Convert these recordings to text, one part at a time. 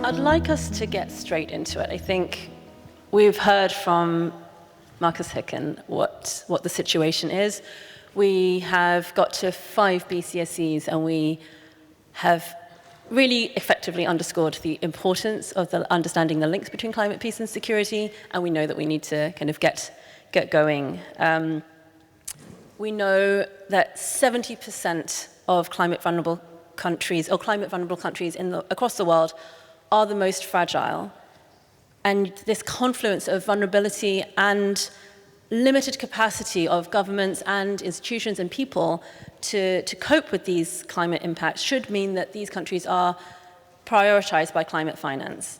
I'd like us to get straight into it. I think we've heard from Marcus Hicken what the situation is. We have got to 5 BCSCs, and we have really effectively underscored the importance of understanding the links between climate peace and security, and we know that we need to kind of get going. We know that 70% of climate vulnerable countries, across the world, are the most fragile. And this confluence of vulnerability and limited capacity of governments and institutions and people to cope with these climate impacts should mean that these countries are prioritized by climate finance.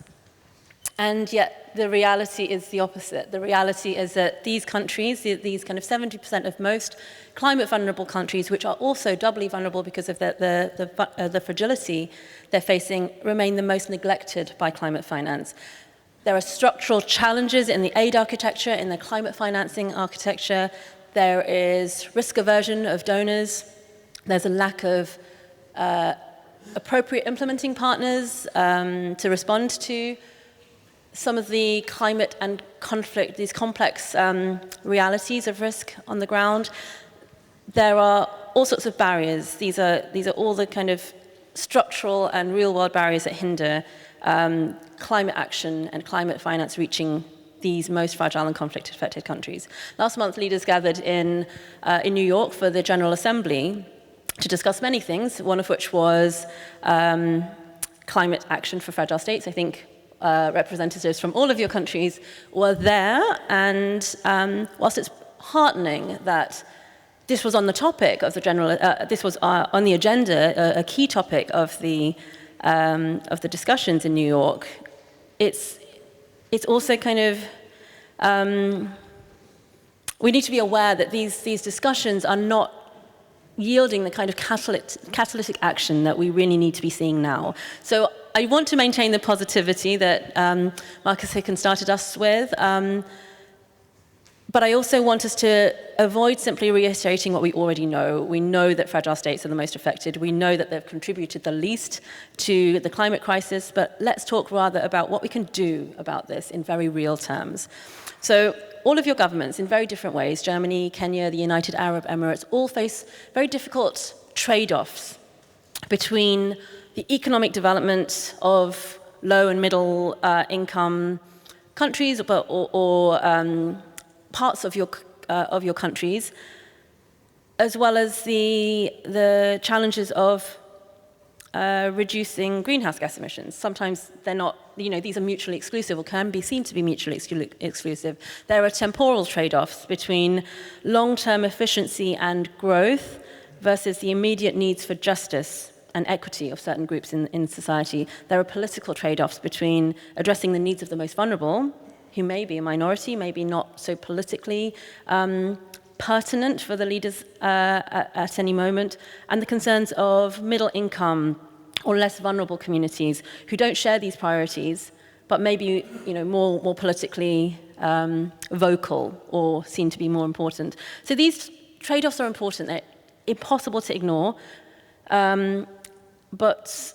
And yet the reality is the opposite. The reality is that these countries, these kind of 70% of most climate vulnerable countries, which are also doubly vulnerable because of the fragility they're facing, remain the most neglected by climate finance. There are structural challenges in the aid architecture, in the climate financing architecture. There is risk aversion of donors. There's a lack of appropriate implementing partners to respond to some of the climate and conflict, these complex realities of risk on the ground. There are all sorts of barriers. These are all the kind of structural and real-world barriers that hinder climate action and climate finance reaching these most fragile and conflict-affected countries. Last month, leaders gathered in New York for the General Assembly to discuss many things, one of which was climate action for fragile states. I think representatives from all of your countries were there, and whilst it's heartening that this was on the topic of the general, this was on the agenda, a key topic of the discussions in New York, it's also kind of, we need to be aware that these discussions are not yielding the kind of catalytic action that we really need to be seeing now. So I want to maintain the positivity that Marcus Hicken started us with, but I also want us to avoid simply reiterating what we already know. We know that fragile states are the most affected. We know that they've contributed the least to the climate crisis, but let's talk rather about what we can do about this in very real terms. So all of your governments, in very different ways, Germany, Kenya, the United Arab Emirates, all face very difficult trade-offs between the economic development of low and middle income countries or parts of your countries, as well as the challenges of reducing greenhouse gas emissions. Sometimes they're not, these are mutually exclusive or can be seen to be mutually exclusive. There are temporal trade-offs between long-term efficiency and growth versus the immediate needs for justice and equity of certain groups in society. There are political trade-offs between addressing the needs of the most vulnerable, who may be a minority, maybe not so politically pertinent for the leaders at any moment, and the concerns of middle income or less vulnerable communities who don't share these priorities, but maybe more politically vocal or seen to be more important. So these trade-offs are important. They're impossible to ignore, but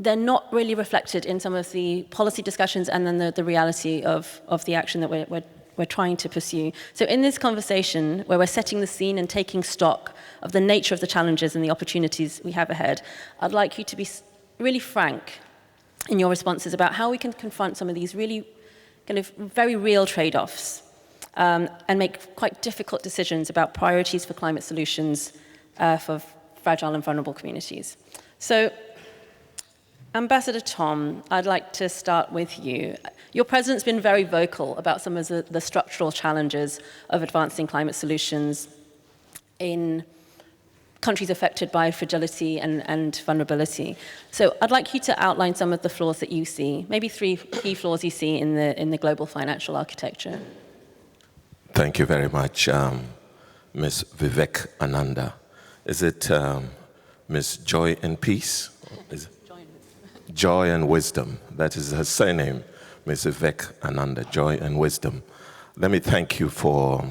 they're not really reflected in some of the policy discussions and then the reality of the action that we're trying to pursue. So in this conversation, where we're setting the scene and taking stock of the nature of the challenges and the opportunities we have ahead, I'd like you to be really frank in your responses about how we can confront some of these really kind of very real trade-offs and make quite difficult decisions about priorities for climate solutions for fragile and vulnerable communities. So, Ambassador Tom, I'd like to start with you. Your president's been very vocal about some of the structural challenges of advancing climate solutions in countries affected by fragility and vulnerability. So I'd like you to outline some of the flaws that you see, maybe 3 key flaws you see in the global financial architecture. Thank you very much, Ms. Vivek Ananda. Is it Ms. Joy and Peace? Joy and Wisdom. That is her surname, Ms. Vivek Ananda, Joy and Wisdom. Let me thank you for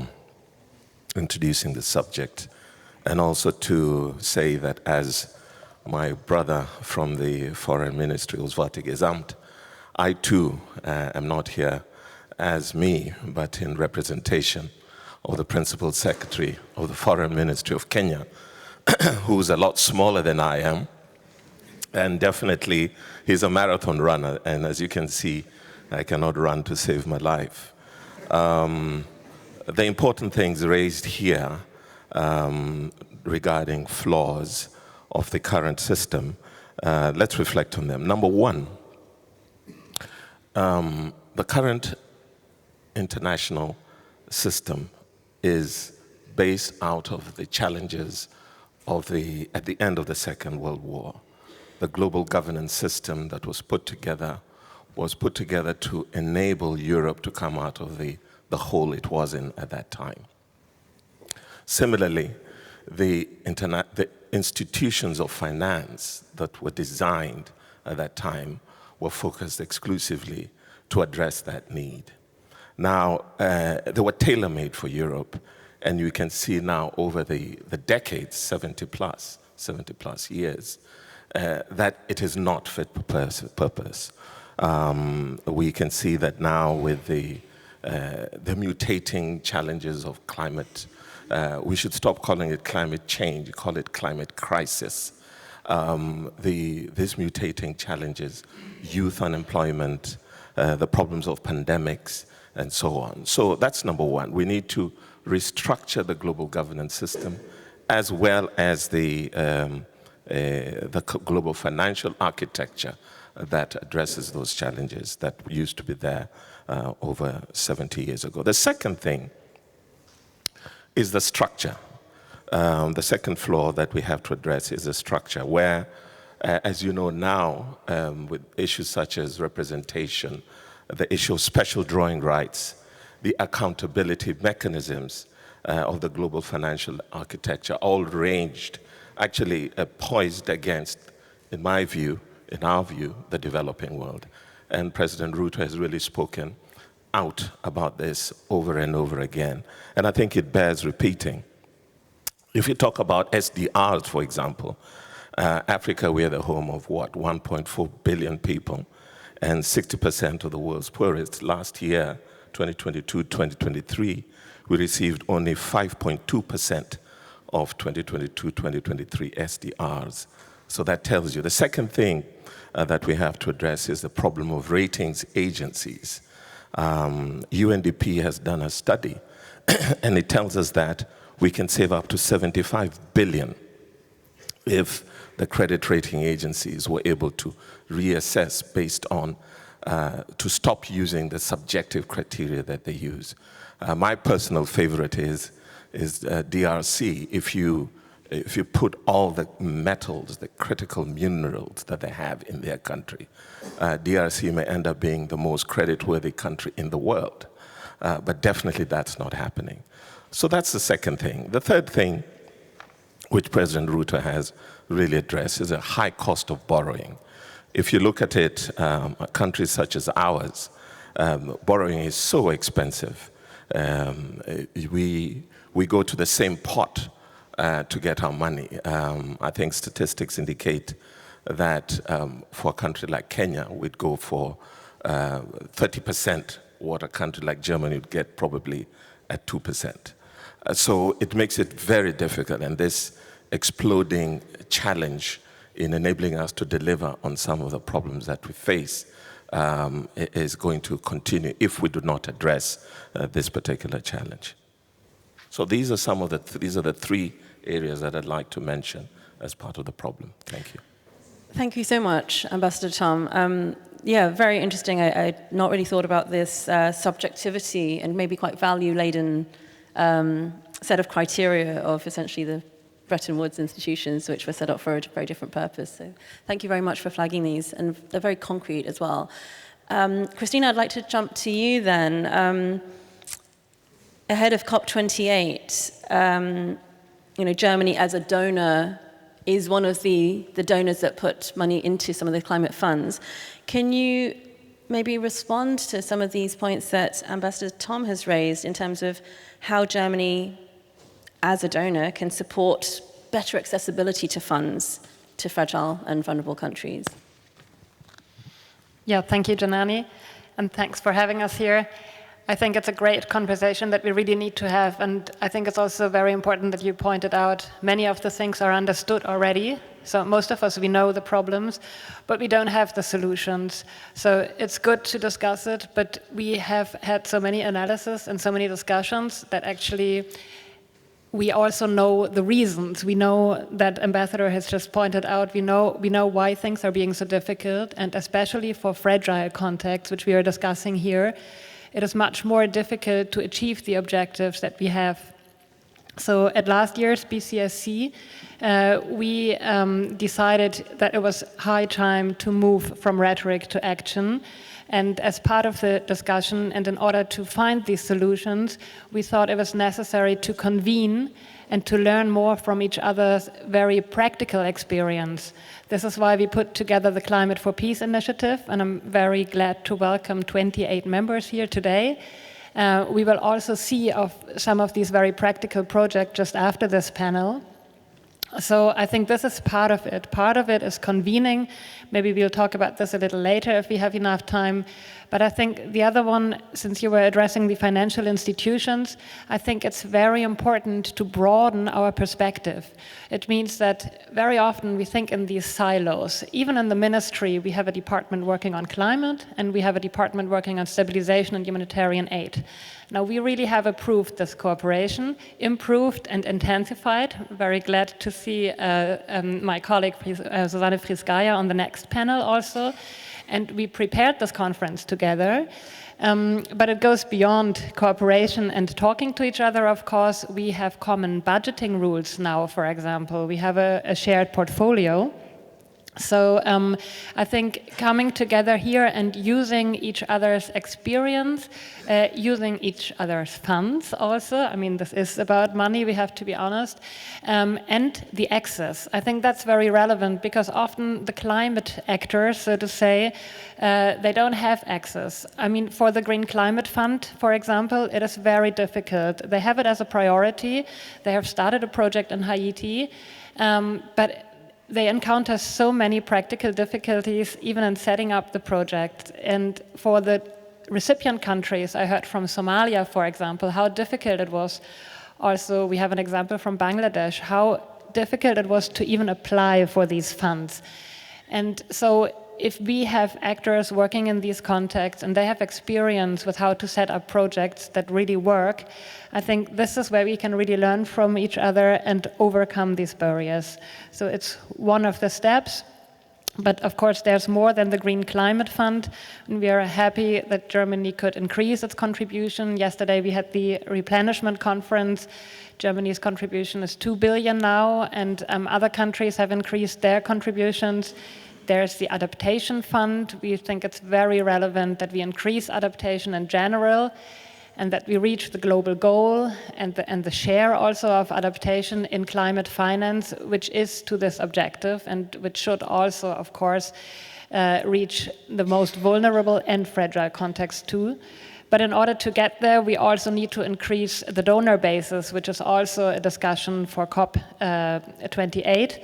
introducing the subject, and also to say that as my brother from the Foreign Ministry, Auswärtiges Amt, I too am not here as me, but in representation of the Principal Secretary of the Foreign Ministry of Kenya, who's a lot smaller than I am, and definitely he's a marathon runner, and as you can see, I cannot run to save my life. The important things raised here regarding flaws of the current system, let's reflect on them. Number one, the current international system is based out of the challenges of at the end of the Second World War. The global governance system that was put together to enable Europe to come out of the hole it was in at that time. Similarly, the institutions of finance that were designed at that time were focused exclusively to address that need. Now, they were tailor-made for Europe, and you can see now over the decades, 70 plus years, that it is not fit for purpose. We can see that now with the mutating challenges of climate. We should stop calling it climate change, call it climate crisis. These mutating challenges, youth unemployment, the problems of pandemics, and so on. So that's number one. We need to restructure the global governance system as well as the global financial architecture that addresses those challenges that used to be there over 70 years ago. The second thing is the structure. The second flaw that we have to address is the structure where, as you know now, with issues such as representation, the issue of special drawing rights, the accountability mechanisms of the global financial architecture, all ranged, actually poised against, in my view, in our view, the developing world. And President Ruto has really spoken out about this over and over again. And I think it bears repeating. If you talk about SDRs, for example, Africa, we are the home of what, 1.4 billion people, and 60% of the world's poorest. Last year, 2022-2023, we received only 5.2% of 2022-2023 SDRs. So that tells you. The second thing that we have to address is the problem of ratings agencies. UNDP has done a study, and it tells us that we can save up to 75 billion if the credit rating agencies were able to reassess based on, to stop using the subjective criteria that they use. My personal favorite is DRC. If you put all the metals, the critical minerals that they have in their country, DRC may end up being the most creditworthy country in the world. But definitely that's not happening. So that's the second thing. The third thing, which President Ruto has really addressed, is a high cost of borrowing. If you look at it, countries such as ours, borrowing is so expensive. We go to the same pot to get our money. I think statistics indicate that for a country like Kenya, we'd go for 30% what a country like Germany would get probably at 2%. So it makes it very difficult, and this exploding challenge in enabling us to deliver on some of the problems that we face is going to continue if we do not address this particular challenge. So these are some of the three areas that I'd like to mention as part of the problem. Thank you. Thank you so much, Ambassador Tom. Yeah, very interesting. I'd not really thought about this subjectivity and maybe quite value-laden set of criteria of essentially the Bretton Woods institutions, which were set up for a very different purpose. So thank you very much for flagging these, and they're very concrete as well. Christina, I'd like to jump to you then. Ahead of COP28, Germany as a donor is one of the donors that put money into some of the climate funds. Can you maybe respond to some of these points that Ambassador Tom has raised in terms of how Germany, as a donor, can support better accessibility to funds to fragile and vulnerable countries. Yeah, thank you, Janani, and thanks for having us here. I think it's a great conversation that we really need to have, and I think it's also very important that you pointed out many of the things are understood already. So most of us, we know the problems, but we don't have the solutions. So it's good to discuss it, but we have had so many analyses and so many discussions that actually we also know the reasons. We know that Ambassador has just pointed out, we know why things are being so difficult, and especially for fragile contexts, which we are discussing here, it is much more difficult to achieve the objectives that we have. So at last year's BCSC, we decided that it was high time to move from rhetoric to action. And as part of the discussion, and in order to find these solutions, we thought it was necessary to convene and to learn more from each other's very practical experience. This is why we put together the Climate for Peace initiative, and I'm very glad to welcome 28 members here today. We will also see some of these very practical projects just after this panel. So I think this is part of it. Part of it is convening. Maybe we'll talk about this a little later if we have enough time. But I think the other one, since you were addressing the financial institutions, I think it's very important to broaden our perspective. It means that very often we think in these silos. Even in the ministry, we have a department working on climate, and we have a department working on stabilization and humanitarian aid. Now, we really have approved this cooperation, improved and intensified. Very glad to see my colleague, Susanne Friskaya, on the next panel also. And we prepared this conference together. But it goes beyond cooperation and talking to each other, of course. We have common budgeting rules now, for example. We have a shared portfolio. So I think coming together here and using each other's experience, using each other's funds also, I mean, this is about money, we have to be honest, and the access. I think that's very relevant because often the climate actors, so to say, they don't have access. I mean, for the Green Climate Fund, for example, it is very difficult. They have it as a priority. They have started a project in Haiti, but they encounter so many practical difficulties even in setting up the project. And for the recipient countries, I heard from Somalia, for example, how difficult it was. Also, we have an example from Bangladesh, how difficult it was to even apply for these funds. And so if we have actors working in these contexts and they have experience with how to set up projects that really work, I think this is where we can really learn from each other and overcome these barriers. So it's one of the steps. But of course, there's more than the Green Climate Fund. And we are happy that Germany could increase its contribution. Yesterday, we had the replenishment conference. Germany's contribution is 2 billion now, and other countries have increased their contributions. There's the adaptation fund. We think it's very relevant that we increase adaptation in general and that we reach the global goal and the share also of adaptation in climate finance, which is to this objective and which should also, of course, reach the most vulnerable and fragile context too. But in order to get there, we also need to increase the donor basis, which is also a discussion for COP28.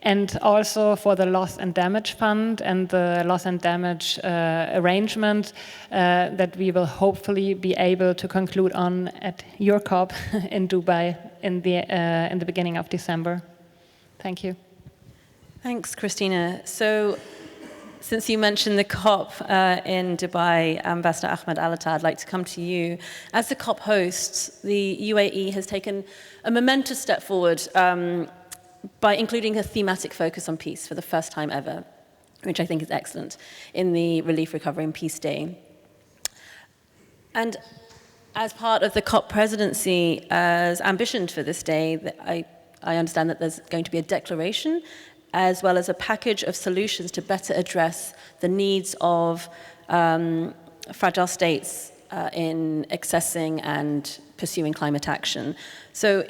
And also for the Loss and Damage Fund and the Loss and Damage arrangement that we will hopefully be able to conclude on at your COP in Dubai in the beginning of December. Thank you. Thanks, Christina. So, since you mentioned the COP in Dubai, Ambassador Ahmed Alatta, I'd like to come to you. As the COP host, the UAE has taken a momentous step forward by including a thematic focus on peace for the first time ever, which I think is excellent, in the Relief, Recovery and Peace Day. And as part of the COP presidency, as ambition for this day, I understand that there's going to be a declaration as well as a package of solutions to better address the needs of fragile states in accessing and pursuing climate action. So,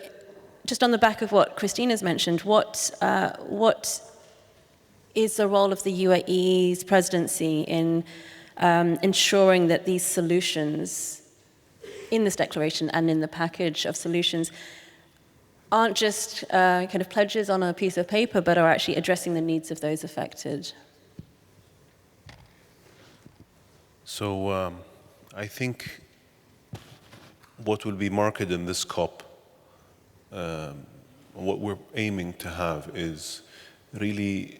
just on the back of what Christina's mentioned, what is the role of the UAE's presidency in ensuring that these solutions in this declaration and in the package of solutions aren't just kind of pledges on a piece of paper, but are actually addressing the needs of those affected. So I think what will be marked in this COP, what we're aiming to have is really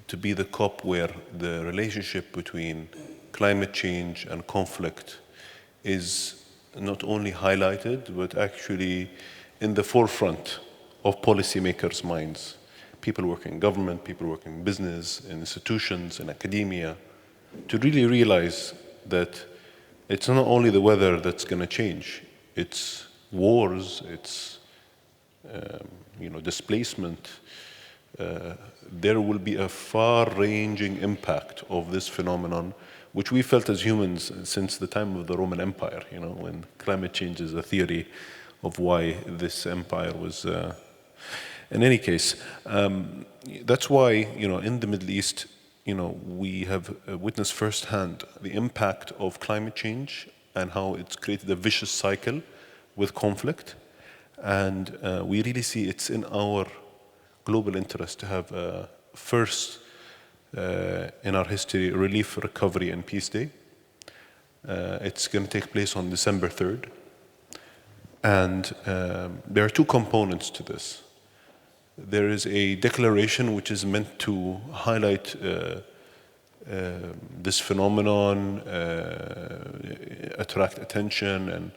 to be the COP where the relationship between climate change and conflict is not only highlighted, but actually in the forefront of policymakers' minds. People working in government, people working in business, in institutions, in academia, to really realize that it's not only the weather that's going to change, it's wars, it's displacement. There will be a far-ranging impact of this phenomenon, which we felt as humans since the time of the Roman Empire, when climate change is a theory of why this empire was. In any case, that's why, in the Middle East, we have witnessed firsthand the impact of climate change and how it's created a vicious cycle with conflict. And we really see it's in our global interest to have first in our history Relief, Recovery and Peace Day. It's going to take place on December 3rd. And there are two components to this. There is a declaration which is meant to highlight this phenomenon, attract attention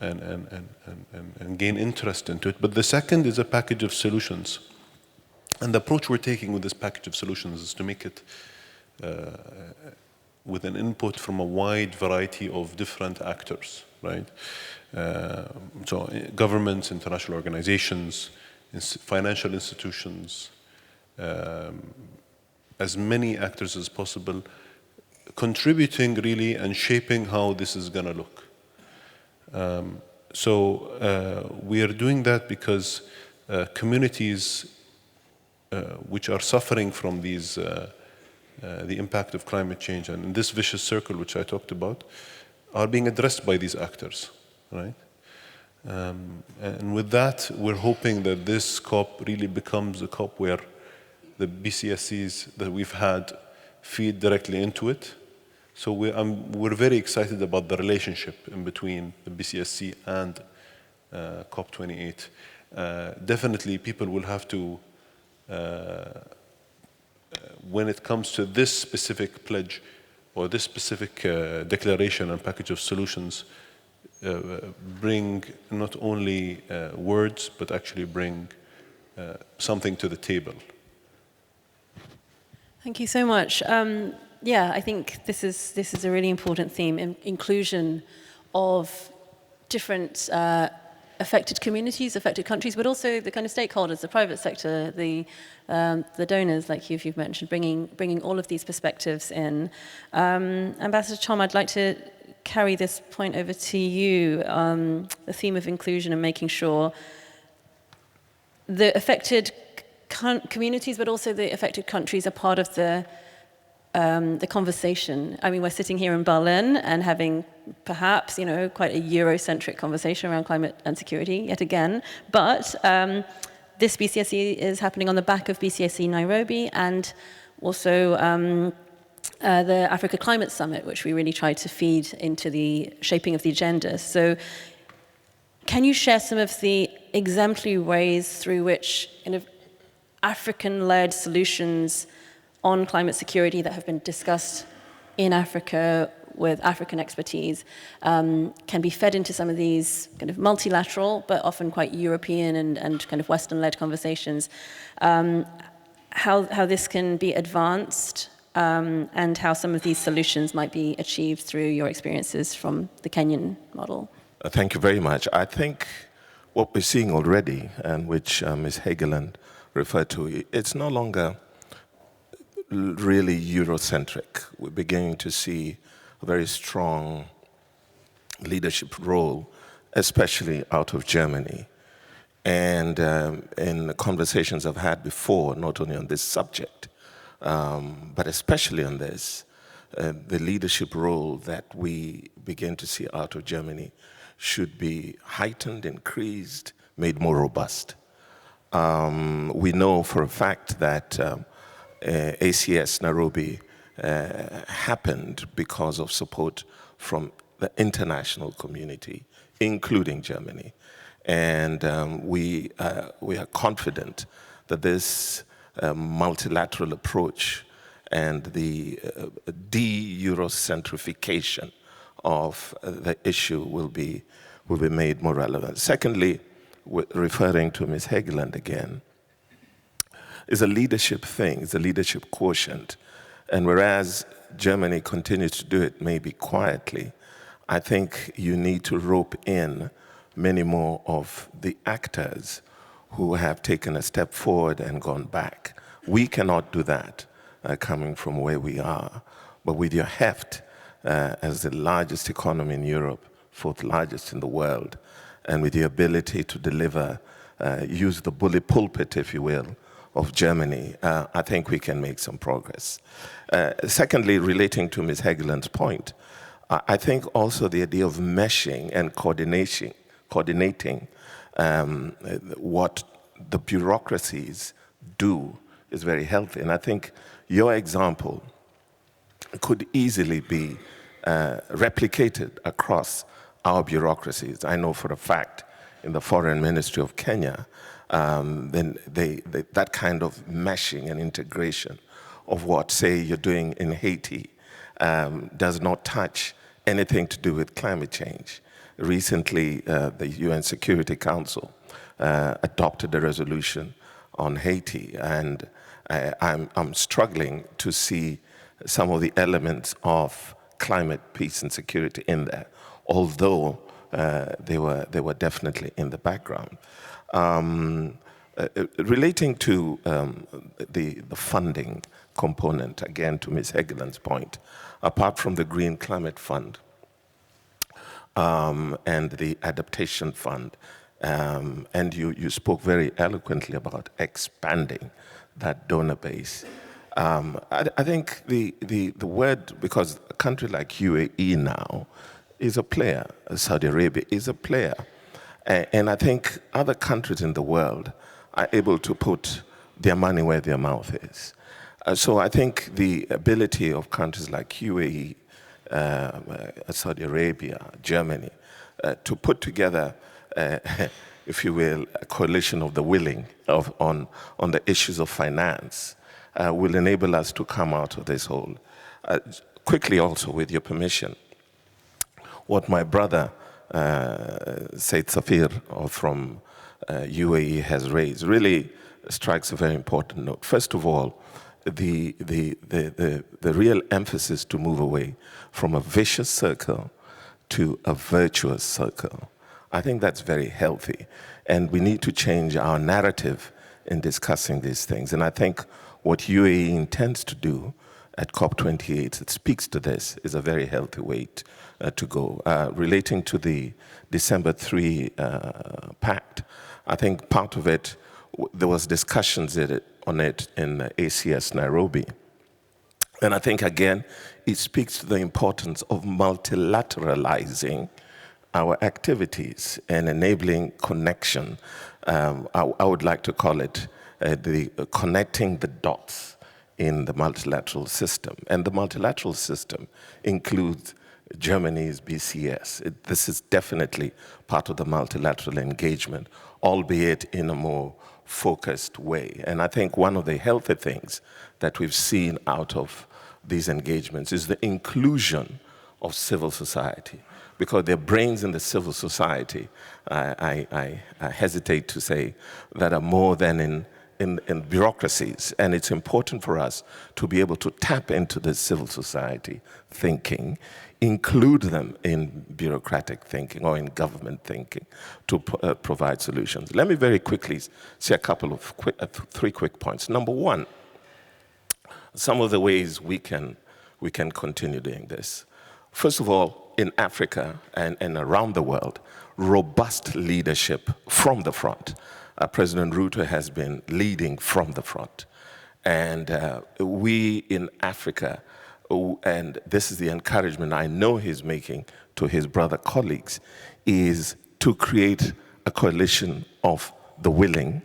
and gain interest into it. But the second is a package of solutions. And the approach we're taking with this package of solutions is to make it with an input from a wide variety of different actors, right? So governments, international organizations, financial institutions, as many actors as possible, contributing really and shaping how this is going to look. So we are doing that because communities which are suffering from the impact of climate change and in this vicious circle which I talked about are being addressed by these actors, right? And with that, we're hoping that this COP really becomes a COP where the BCSCs that we've had feed directly into it. So we're very excited about the relationship in between the BCSC and COP28. Definitely, people will have to, when it comes to this specific pledge or this specific declaration and package of solutions, bring not only words, but actually bring something to the table. Thank you so much. Yeah, I think this is a really important theme, inclusion of different affected communities, affected countries, but also the kind of stakeholders, the private sector, the donors, like you've mentioned, bringing all of these perspectives in. Ambassador Chom, I'd like to carry this point over to you, the theme of inclusion and making sure the affected communities, but also the affected countries are part of the conversation. I mean, we're sitting here in Berlin and having perhaps, quite a Eurocentric conversation around climate and security yet again. But this BCSC is happening on the back of BCSC Nairobi and also the Africa Climate Summit, which we really tried to feed into the shaping of the agenda. So can you share some of the exemplary ways through which kind of African-led solutions on climate security that have been discussed in Africa with African expertise can be fed into some of these kind of multilateral, but often quite European and kind of Western-led conversations, how this can be advanced and how some of these solutions might be achieved through your experiences from the Kenyan model. Thank you very much. I think what we're seeing already, and which Ms. Hageland referred to, it's no longer really Eurocentric. We're beginning to see a very strong leadership role, especially out of Germany. And in the conversations I've had before, not only on this subject, but especially on this, the leadership role that we begin to see out of Germany should be heightened, increased, made more robust. We know for a fact that ACS Nairobi happened because of support from the international community, including Germany. And we are confident that this multilateral approach and the de-Eurocentrification of the issue will be made more relevant. Secondly, referring to Ms. Hegeland again, is a leadership thing, it's a leadership quotient. And whereas Germany continues to do it maybe quietly, I think you need to rope in many more of the actors who have taken a step forward and gone back. We cannot do that coming from where we are, but with your heft as the largest economy in Europe, fourth largest in the world, and with the ability to deliver, use the bully pulpit, if you will, of Germany, I think we can make some progress. Secondly, relating to Ms. Hegeland's point, I think also the idea of meshing and coordinating what the bureaucracies do is very healthy. And I think your example could easily be replicated across our bureaucracies. I know for a fact in the Foreign Ministry of Kenya, then that kind of meshing and integration of what, say, you're doing in Haiti does not touch anything to do with climate change. Recently, the UN Security Council adopted a resolution on Haiti, and I'm struggling to see some of the elements of climate, peace, and security in there, although they were definitely in the background. Relating to the funding component, again to Ms. Hegeland's point, apart from the Green Climate Fund and the Adaptation Fund, and you spoke very eloquently about expanding that donor base. I think the word, because a country like UAE now is a player, Saudi Arabia is a player, and I think other countries in the world are able to put their money where their mouth is. So I think the ability of countries like UAE, Saudi Arabia, Germany, to put together, if you will, a coalition of the willing on the issues of finance will enable us to come out of this hole. Quickly also, with your permission, what my brother, Said Safir from UAE has raised really strikes a very important note. First of all, the real emphasis to move away from a vicious circle to a virtuous circle. I think that's very healthy. And we need to change our narrative in discussing these things. And I think what UAE intends to do at COP28 that speaks to this is a very healthy way to go. Relating to the December 3 pact, I think part of it, there was discussions on it in ACS Nairobi. And I think, again, it speaks to the importance of multilateralizing our activities and enabling connection. I would like to call it connecting the dots in the multilateral system. And the multilateral system includes Germany's BCS. This is definitely part of the multilateral engagement, albeit in a more focused way. And I think one of the healthy things that we've seen out of these engagements is the inclusion of civil society, because there are brains in the civil society, I hesitate to say, that are more than in bureaucracies. And it's important for us to be able to tap into the civil society thinking, include them in bureaucratic thinking or in government thinking to provide solutions. Let me very quickly say a couple of three quick points. Number one, some of the ways we can continue doing this. First of all, in Africa and around the world, robust leadership from the front. President Ruto has been leading from the front. And we in Africa, and this is the encouragement I know he's making to his brother colleagues, is to create a coalition of the willing,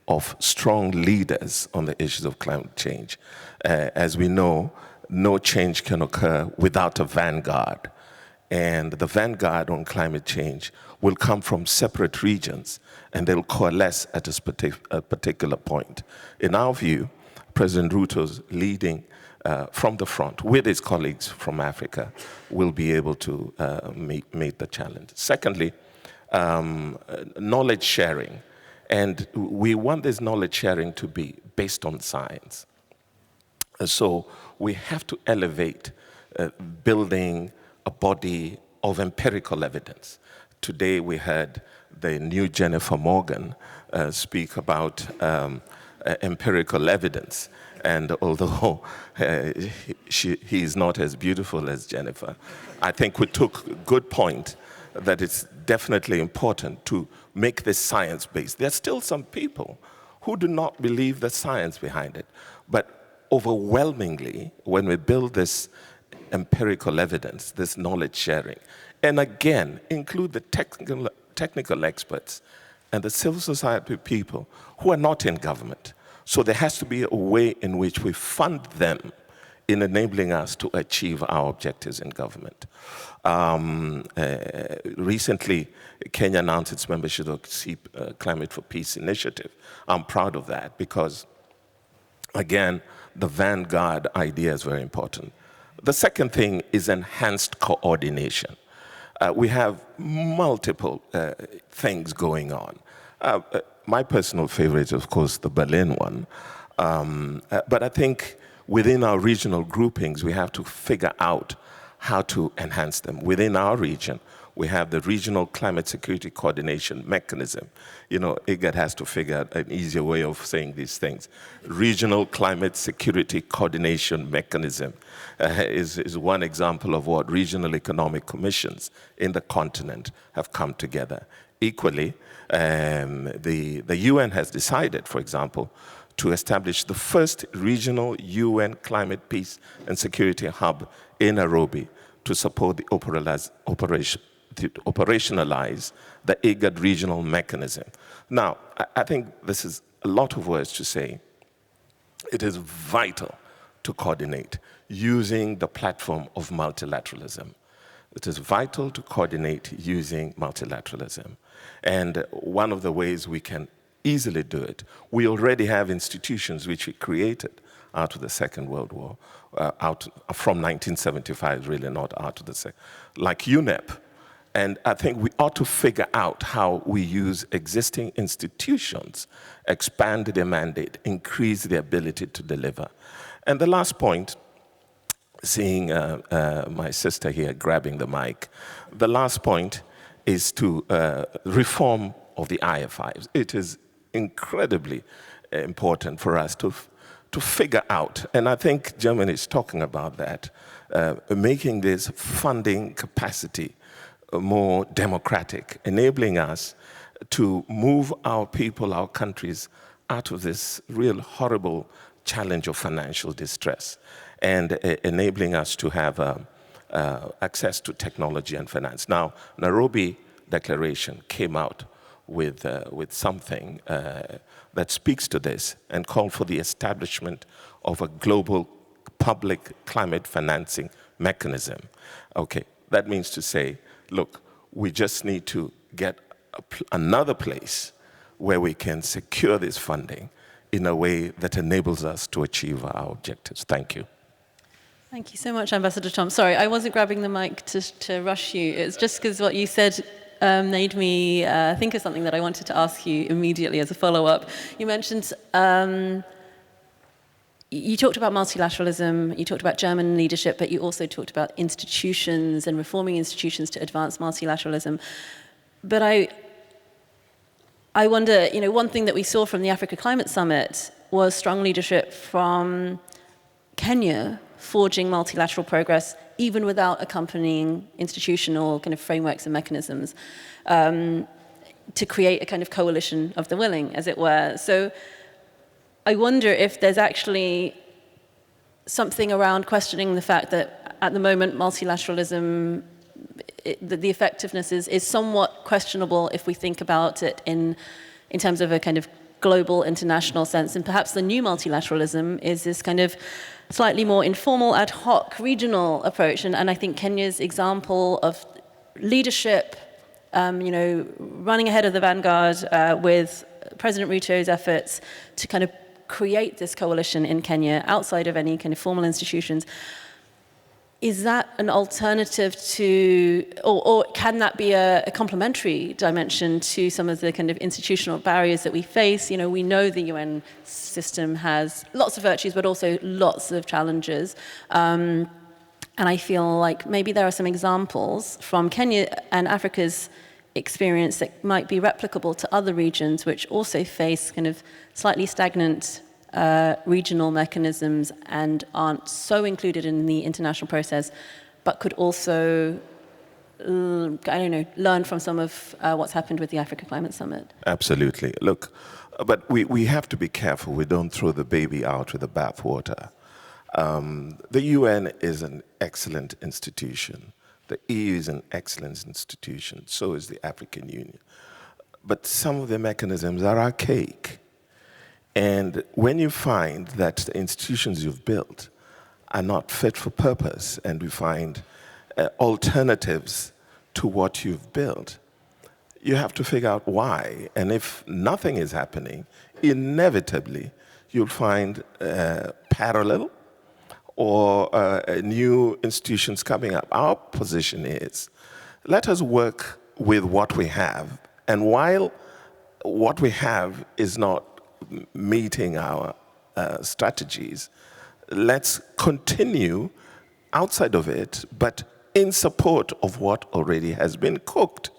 of strong leaders on the issues of climate change. As we know, no change can occur without a vanguard. And the vanguard on climate change will come from separate regions, and they'll coalesce at a particular point. In our view, President Ruto's leading from the front with his colleagues from Africa will be able to meet the challenge. Secondly, knowledge sharing. And we want this knowledge sharing to be based on science. So we have to elevate building a body of empirical evidence. Today we heard the new Jennifer Morgan speak about empirical evidence. And although he is not as beautiful as Jennifer, I think we took good point that it's definitely important to make this science-based. There are still some people who do not believe the science behind it. But overwhelmingly, when we build this empirical evidence, this knowledge sharing, and again, include the technical experts and the civil society people who are not in government. So there has to be a way in which we fund them in enabling us to achieve our objectives in government. Recently, Kenya announced its membership of the Climate for Peace Initiative. I'm proud of that because, again, the vanguard idea is very important. The second thing is enhanced coordination. We have multiple things going on. My personal favorite is, of course, the Berlin one. But I think within our regional groupings, we have to figure out how to enhance them. Within our region, we have the Regional Climate Security Coordination Mechanism. You know, IGAD has to figure out an easier way of saying these things. Regional Climate Security Coordination Mechanism is one example of what regional economic commissions in the continent have come together. Equally, the UN has decided, for example, to establish the first regional UN climate, peace, and security hub in Nairobi to support the operationalize the IGAD regional mechanism. Now, I think this is a lot of words to say. It is vital to coordinate using the platform of multilateralism. It is vital to coordinate using multilateralism. And one of the ways we can easily do it, we already have institutions which we created out of the Second World War, out from 1975, really not out of the second, like UNEP. And I think we ought to figure out how we use existing institutions, expand their mandate, increase their ability to deliver. And the last point, seeing my sister here grabbing the mic, the last point is to reform of the IFIs. It is incredibly important for us to figure out, and I think Germany is talking about that, making this funding capacity more democratic, enabling us to move our people, our countries, out of this real horrible challenge of financial distress, and enabling us to have access to technology and finance. Now, Nairobi Declaration came out with something that speaks to this and called for the establishment of a global public climate financing mechanism. Okay, that means to say, look, we just need to get another place where we can secure this funding in a way that enables us to achieve our objectives. Thank you. Thank you so much, Ambassador Tom. Sorry, I wasn't grabbing the mic to rush you. It's just because what you said made me think of something that I wanted to ask you immediately as a follow-up. You mentioned, you talked about multilateralism, you talked about German leadership, but you also talked about institutions and reforming institutions to advance multilateralism. But I wonder, you know, one thing that we saw from the Africa Climate Summit was strong leadership from Kenya forging multilateral progress, even without accompanying institutional kind of frameworks and mechanisms, to create a kind of coalition of the willing, as it were. So I wonder if there's actually something around questioning the fact that at the moment multilateralism the effectiveness is somewhat questionable if we think about it in terms of a kind of global international sense. And perhaps the new multilateralism is this kind of slightly more informal, ad hoc, regional approach. And I think Kenya's example of leadership, running ahead of the vanguard with President Ruto's efforts to kind of create this coalition in Kenya outside of any kind of formal institutions. Is that an alternative to, or can that be a complementary dimension to some of the kind of institutional barriers that we face? We know the UN system has lots of virtues, but also lots of challenges. And I feel like maybe there are some examples from Kenya and Africa's experience that might be replicable to other regions which also face kind of slightly stagnant regional mechanisms and aren't so included in the international process, but could also, learn from some of what's happened with the Africa Climate Summit. Absolutely. Look, but we have to be careful. We don't throw the baby out with the bathwater. The UN is an excellent institution. The EU is an excellent institution. So is the African Union. But some of the mechanisms are archaic. And when you find that the institutions you've built are not fit for purpose, and we find alternatives to what you've built, you have to figure out why. And if nothing is happening, inevitably you'll find parallel or new institutions coming up. Our position is, let us work with what we have. And while what we have is not meeting our strategies, let's continue outside of it, but in support of what already has been cooked.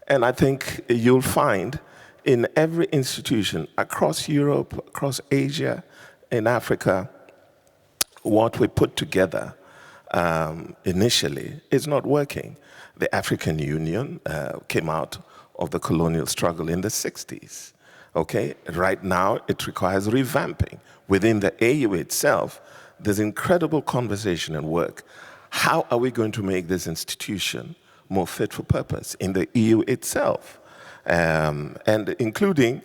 And I think you'll find in every institution across Europe, across Asia, in Africa, what we put together initially is not working. The African Union came out of the colonial struggle in the 60s. Okay, right now it requires revamping. Within the AU itself, there's incredible conversation and work. How are we going to make this institution more fit for purpose in the EU itself? And including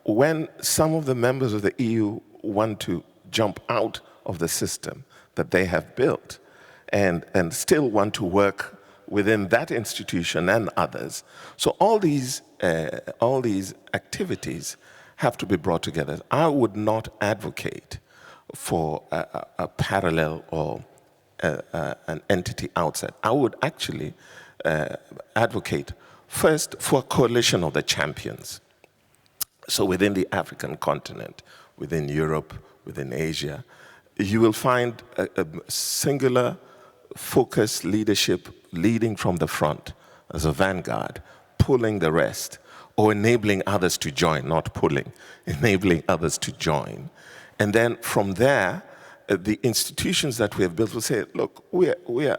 when some of the members of the EU want to jump out of the system that they have built and still want to work within that institution and others. So all these activities have to be brought together. I would not advocate for a parallel or an entity outside. I would actually advocate first for a coalition of the champions. So within the African continent, within Europe, within Asia, you will find a singular focused leadership leading from the front as a vanguard, pulling the rest, or enabling others to join, not pulling, enabling others to join. And then from there, the institutions that we have built will say, look, we are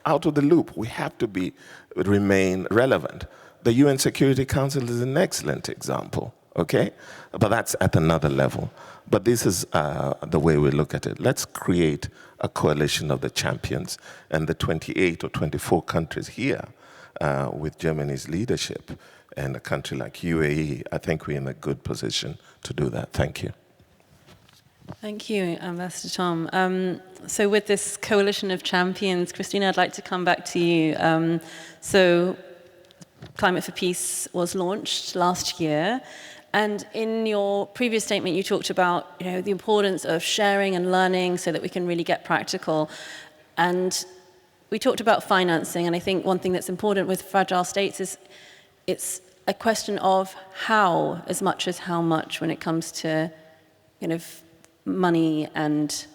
out of the loop. We have to remain relevant. The UN Security Council is an excellent example, okay? But that's at another level. But this is the way we look at it. Let's create a coalition of the champions, and the 28 or 24 countries here with Germany's leadership and a country like UAE, I think we're in a good position to do that. Thank you. Thank you, Ambassador Tom. So with this coalition of champions, Christina, I'd like to come back to you. So Climate for Peace was launched last year. And in your previous statement, you talked about the importance of sharing and learning so that we can really get practical. And we talked about financing, and I think one thing that's important with fragile states is it's a question of how as much as how much when it comes to money and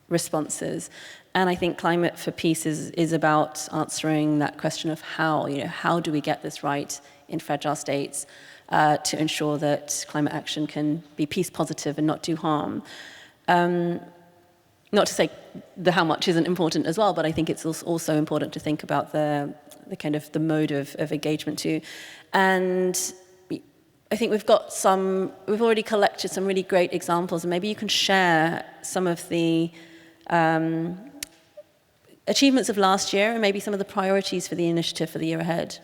responses. And I think Climate for Peace is about answering that question of how. How do we get this right in fragile states to ensure that climate action can be peace positive and not do harm. Not to say the how much isn't important as well, but I think it's also important to think about the kind of the mode of engagement too. And I think we've already collected some really great examples, and maybe you can share some of the achievements of last year and maybe some of the priorities for the initiative for the year ahead.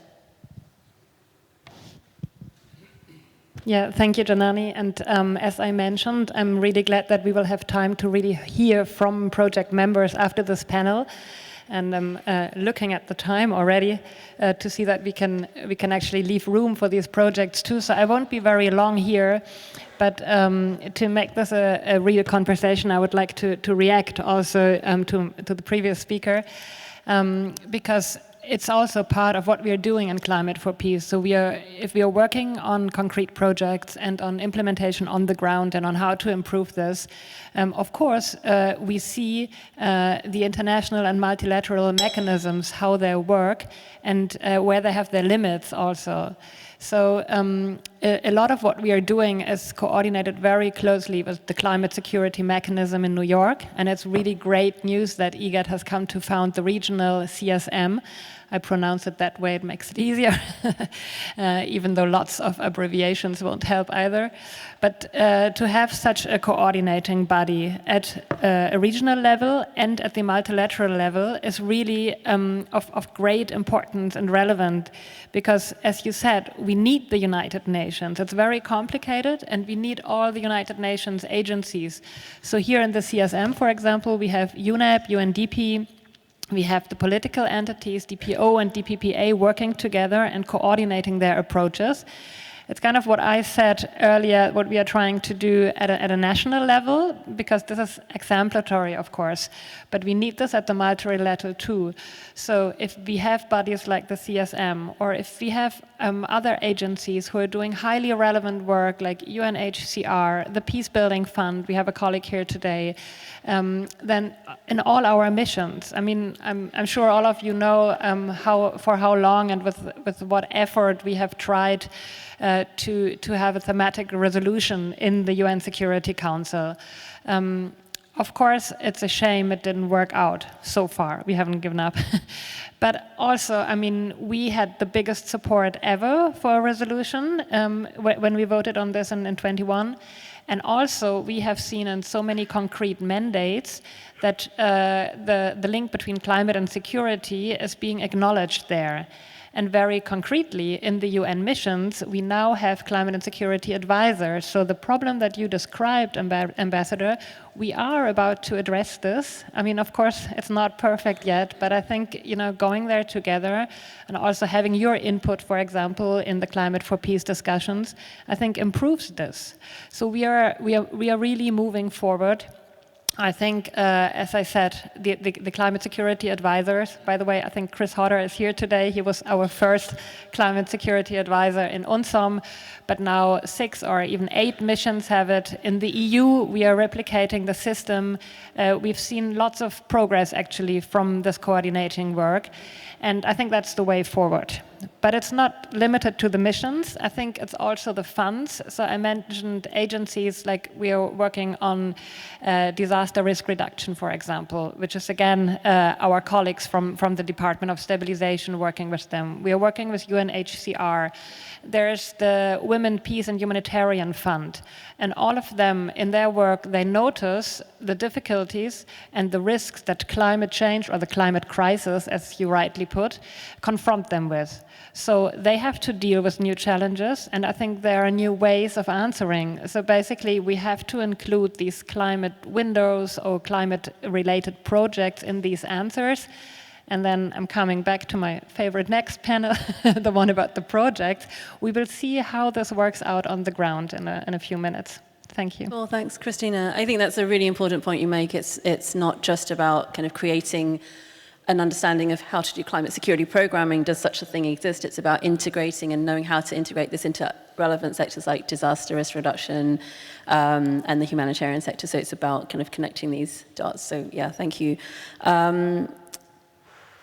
Yeah, thank you, Janani. And as I mentioned, I'm really glad that we will have time to really hear from project members after this panel. And I'm looking at the time already to see that we can actually leave room for these projects too. So I won't be very long here, but to make this a real conversation, I would like to react also to the previous speaker, because it's also part of what we are doing in Climate for Peace. So if we are working on concrete projects and on implementation on the ground and on how to improve this, of course, we see the international and multilateral mechanisms, how they work and where they have their limits also. So a lot of what we are doing is coordinated very closely with the climate security mechanism in New York. And it's really great news that IGAD has come to found the regional CSM. I pronounce it that way, it makes it easier, even though lots of abbreviations won't help either. But to have such a coordinating body at a regional level and at the multilateral level is really of great importance and relevant, because, as you said, we need the United Nations. It's very complicated, and we need all the United Nations agencies. So here in the CSM, for example, we have UNEP, UNDP, we have the political entities, DPO and DPPA, working together and coordinating their approaches. It's kind of what I said earlier, what we are trying to do at a national level, because this is exemplary, of course, but we need this at the multilateral too. So if we have bodies like the CSM, or if we have other agencies who are doing highly relevant work like UNHCR, the Peace Building Fund, we have a colleague here today, then in all our missions, I mean, I'm sure all of you know for how long and with what effort we have tried to have a thematic resolution in the UN Security Council. Of course, it's a shame it didn't work out so far. We haven't given up. But also, I mean, we had the biggest support ever for a resolution when we voted on this in 21. And also, we have seen in so many concrete mandates that the link between climate and security is being acknowledged there. And very concretely, in the UN missions, we now have climate and security advisors. So the problem that you described, Ambassador, we are about to address this. I mean, of course, it's not perfect yet, but I think, you know, going there together and also having your input, for example, in the Climate for Peace discussions, I think improves this. So we are really moving forward. I think, as I said, the climate security advisors, by the way, I think Chris Hodder is here today. He was our first climate security advisor in UNSOM, but now 6 or even 8 missions have it. In the EU, we are replicating the system. We've seen lots of progress, actually, from this coordinating work. And I think that's the way forward. But it's not limited to the missions. I think it's also the funds. So I mentioned agencies like we are working on disaster risk reduction, for example, which is, again, our colleagues from the Department of Stabilization working with them. We are working with UNHCR. There's the Women, Peace and Humanitarian Fund. And all of them, in their work, they notice the difficulties and the risks that climate change, or the climate crisis, as you rightly put, confront them with. So they have to deal with new challenges, and I think there are new ways of answering. So basically, we have to include these climate windows or climate-related projects in these answers. And then I'm coming back to my favorite next panel, the one about the project. We will see how this works out on the ground in a few minutes. Thank you. Well, thanks, Christina. I think that's a really important point you make. It's not just about kind of creating an understanding of how to do climate security programming. Does such a thing exist? It's about integrating and knowing how to integrate this into relevant sectors like disaster risk reduction and the humanitarian sector. So it's about kind of connecting these dots. So yeah, thank you.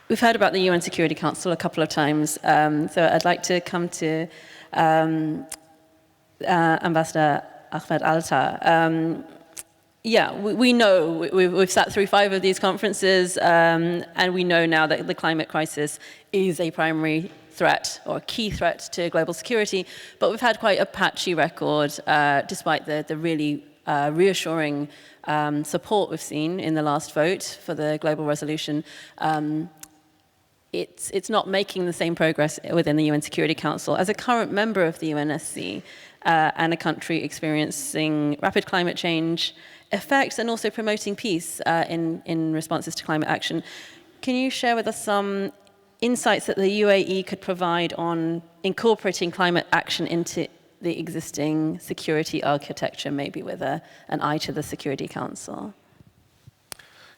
We've heard about the UN Security Council a couple of times. So I'd like to come to Ambassador Ahmed Alta. Yeah, we know, we've sat through 5 of these conferences, and we know now that the climate crisis is a primary threat or a key threat to global security, but we've had quite a patchy record despite the really reassuring support we've seen in the last vote for the global resolution, it's not making the same progress within the UN Security Council. As a current member of the UNSC and a country experiencing rapid climate change effects and also promoting peace in responses to climate action, can you share with us some insights that the UAE could provide on incorporating climate action into the existing security architecture, maybe with an eye to the Security Council?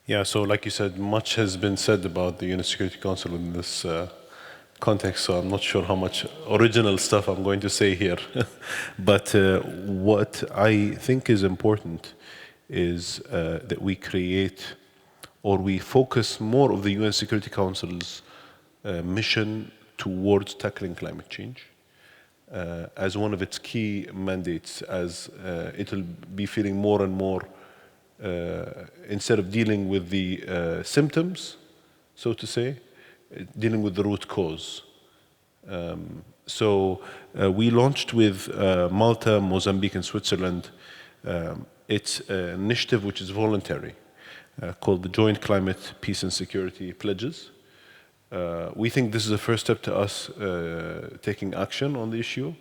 Yeah, so like you said, much has been said about the UN Security Council in this context, so I'm not sure how much original stuff I'm going to say here. But what I think is important is that we create or we focus more of the UN Security Council's mission towards tackling climate change as one of its key mandates, as it'll be feeling more and more instead of dealing with the symptoms, so to say, dealing with the root cause. So we launched with Malta, Mozambique, and Switzerland. It's an initiative which is voluntary, called the Joint Climate, Peace and Security Pledges. We think this is a first step to us taking action on the issue.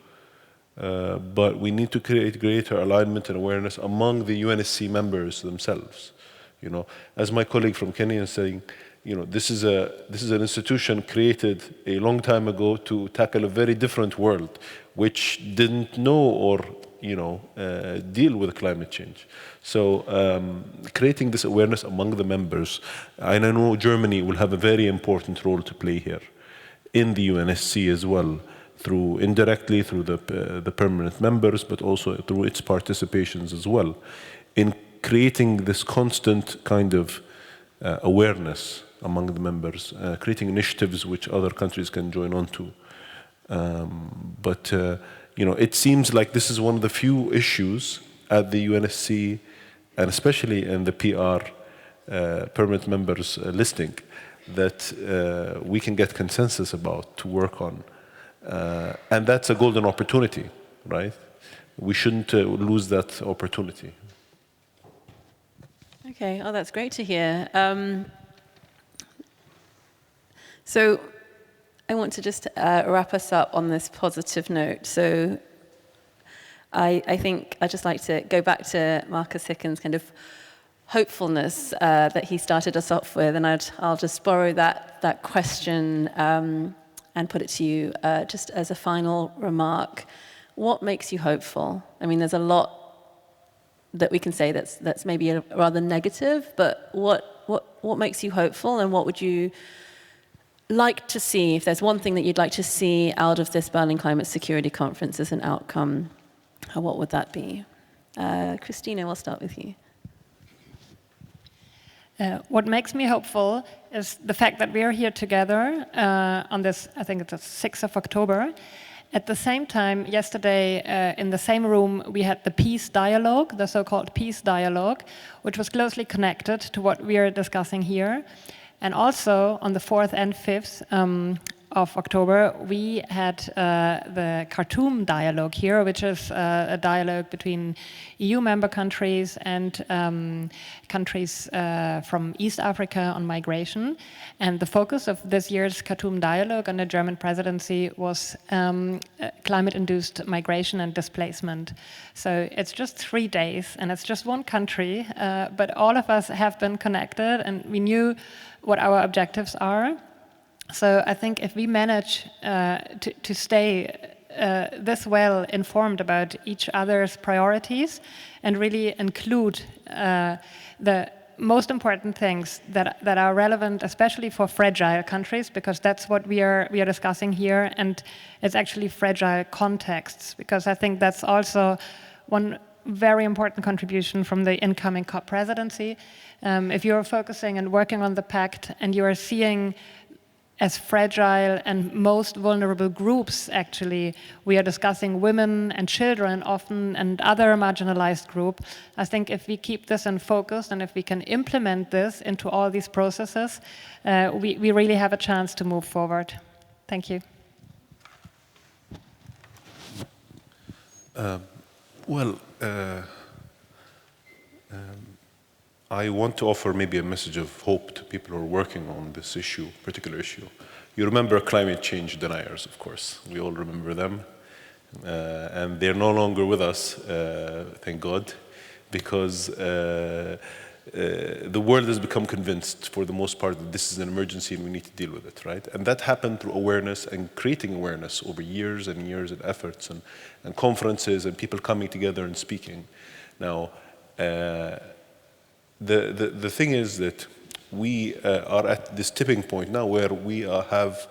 But we need to create greater alignment and awareness among the UNSC members themselves. You know, as my colleague from Kenya is saying, you know, this is an institution created a long time ago to tackle a very different world, which didn't know or deal with climate change. So creating this awareness among the members, and I know Germany will have a very important role to play here in the UNSC as well, through indirectly through the permanent members, but also through its participations as well, in creating this constant kind of awareness among the members, creating initiatives which other countries can join on to. But it seems like this is one of the few issues at the UNSC, and especially in the PR permanent members listing, that we can get consensus about to work on. And that's a golden opportunity, right? We shouldn't lose that opportunity. Okay, oh, that's great to hear. So I want to just wrap us up on this positive note. So I think I'd just like to go back to Marcus Hicken's kind of hopefulness that he started us off with, and I'll just borrow that question and put it to you just as a final remark. What makes you hopeful? I mean, there's a lot that we can say that's maybe rather negative, but what makes you hopeful, and what would you like to see, if there's one thing that you'd like to see out of this Berlin Climate Security Conference as an outcome, what would that be? Christina, we'll start with you. What makes me hopeful is the fact that we are here together on this, I think it's the 6th of October. At the same time, yesterday, in the same room, we had the peace dialogue, the so-called peace dialogue, which was closely connected to what we are discussing here. And also, on the 4th and 5th of October, we had the Khartoum dialogue here, which is a dialogue between EU member countries and countries from East Africa on migration. And the focus of this year's Khartoum dialogue under German presidency was climate-induced migration and displacement. So it's just 3 days, and it's just one country, but all of us have been connected, and we knew what our objectives are. So I think if we manage to stay this well informed about each other's priorities and really include the most important things that are relevant, especially for fragile countries, because that's what we are discussing here, and it's actually fragile contexts, because I think that's also one very important contribution from the incoming COP presidency. If you're focusing and working on the pact and you are seeing as fragile and most vulnerable groups, actually, we are discussing women and children often and other marginalized groups. I think if we keep this in focus and if we can implement this into all these processes, we really have a chance to move forward. Thank you. I want to offer maybe a message of hope to people who are working on this issue, particular issue. You remember climate change deniers, of course. We all remember them. And they're no longer with us, thank God, because the world has become convinced, for the most part, that this is an emergency and we need to deal with it, right? And that happened through awareness and creating awareness over years and years of efforts and conferences and people coming together and speaking. Now, the thing is that we are at this tipping point now where we have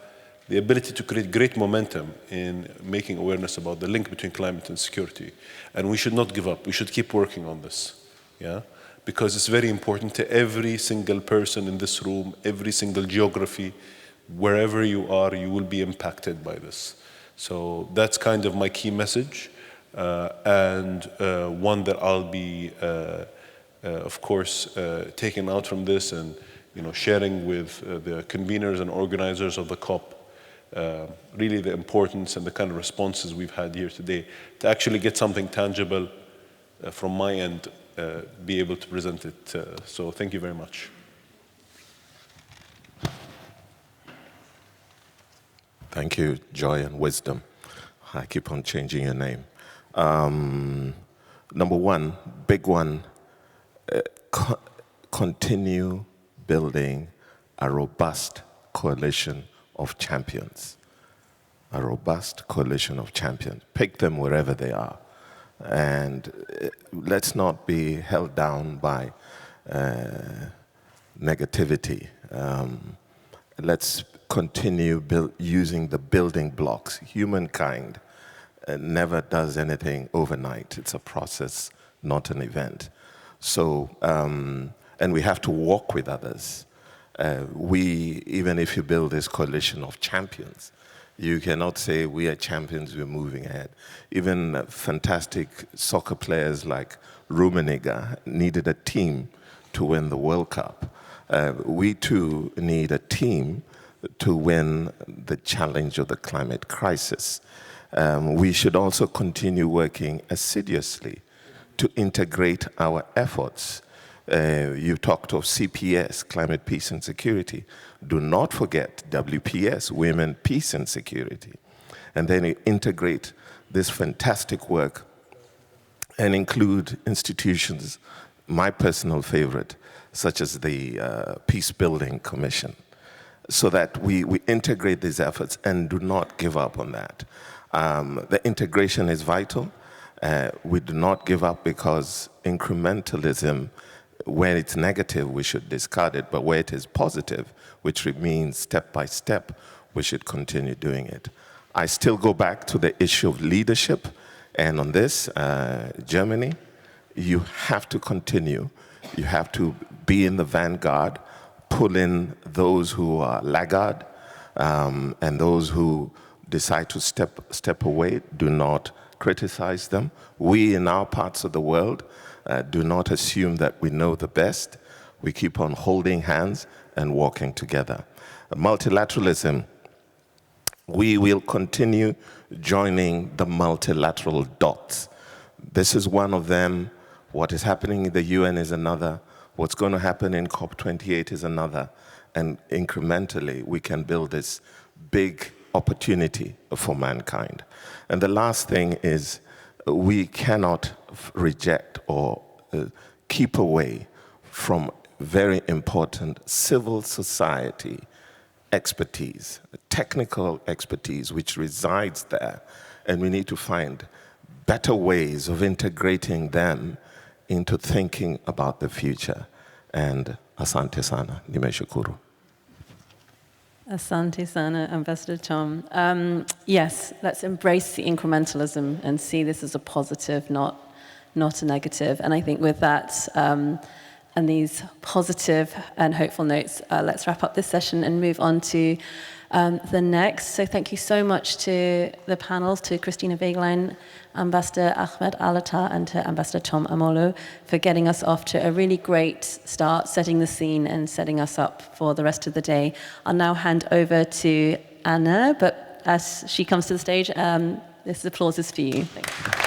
the ability to create great momentum in making awareness about the link between climate and security. And we should not give up. We should keep working on this, yeah? Because it's very important to every single person in this room, every single geography, wherever you are, you will be impacted by this. So that's kind of my key message, and one that I'll be, of course, taking out from this and sharing with the conveners and organizers of the COP, really the importance and the kind of responses we've had here today to actually get something tangible from my end, be able to present it. So thank you very much. Thank you, Joy and Wisdom. I keep on changing your name. Number one, big one, continue building a robust coalition of champions. A robust coalition of champions. Pick them wherever they are. And let's not be held down by negativity. Let's continue using the building blocks. Humankind never does anything overnight. It's a process, not an event. So, and we have to walk with others. Even if you build this coalition of champions, you cannot say we are champions, we're moving ahead. Even fantastic soccer players like Rummenigge needed a team to win the World Cup. We too need a team to win the challenge of the climate crisis. We should also continue working assiduously to integrate our efforts. You talked of CPS, Climate, Peace and Security. Do not forget WPS, Women, Peace and Security. And then integrate this fantastic work and include institutions, my personal favorite, such as the Peace Building Commission, so that we integrate these efforts and do not give up on that. The integration is vital. We do not give up because incrementalism, when it's negative, we should discard it, but where it is positive, which means step by step, we should continue doing it. I still go back to the issue of leadership, and on this, Germany, you have to continue. You have to be in the vanguard, pull in those who are laggard, and those who decide to step away. Do not criticize them. We, in our parts of the world, do not assume that we know the best. We keep on holding hands and walking together. Multilateralism, we will continue joining the multilateral dots. This is one of them. What is happening in the UN is another. What's going to happen in COP28 is another. And incrementally, we can build this big opportunity for mankind. And the last thing is, we cannot reject or keep away from very important civil society expertise, technical expertise which resides there, and we need to find better ways of integrating them into thinking about the future. And asante sana, nimeshukuru. Asante sana, Ambassador Tom. Yes, let's embrace the incrementalism and see this as a positive, not a negative. And I think with that, and these positive and hopeful notes, let's wrap up this session and move on to the next. So thank you so much to the panels, to Christina Wegelein, Ambassador Ahmed Alata, and to Ambassador Tom Amolo for getting us off to a really great start, setting the scene and setting us up for the rest of the day. I'll now hand over to Anna, but as she comes to the stage, this applause is for you. Thank you.